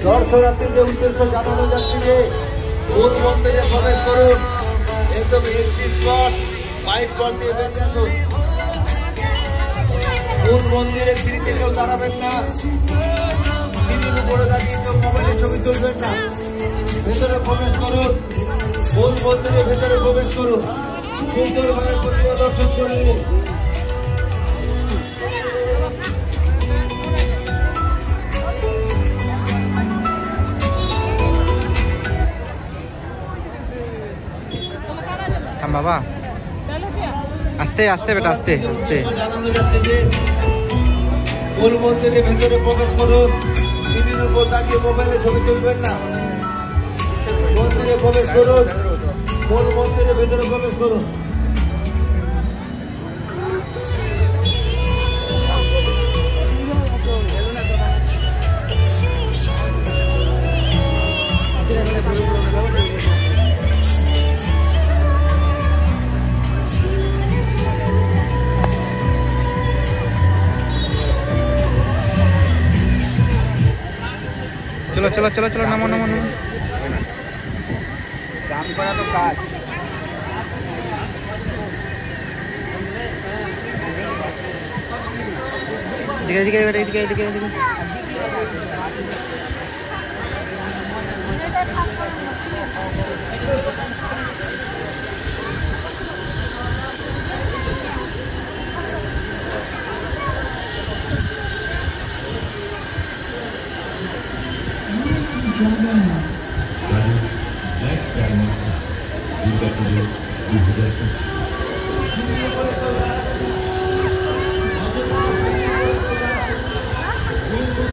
দর্শনার্থীদের উদ্দেশ্যে জানানো যাচ্ছে যে মূল মন্দিরে প্রবেশ করুন। একদম এন্ট্রি স্পট পাইপ কল দিয়ে বেরিয়ে আসুন। মূল মন্দিরে সিঁড়িতে কেউ দাঁড়াবেন না, সিঁড়ির উপরে দাঁড়িয়ে কেউ মোবাইলে ছবি তুলবেন না। ভেতরে প্রবেশ করুন, মূল মন্দিরের ভেতরে প্রবেশ করুন, সুন্দরভাবে প্রতিমা দর্শন করে নিন। বাবা আস্তে আস্তে বেটা আস্তে আস্তে। জানানো যাচ্ছে যে মূল মন্দিরের ভেতরে প্রবেশ করুন, সিঁড়ির উপর দাঁড়িয়ে মোবাইলে ছবি তুলবেন না। মন্দিরে প্রবেশ করুন, মূল মন্দিরের ভেতরে প্রবেশ করুন। চলো চলো চলো চলো নামো নামো নামো। কাম করা তো কাজ। এদিকে এদিকে বেটা এদিকে এদিকে এদিকে। Black Diamond Duga Pujo 2025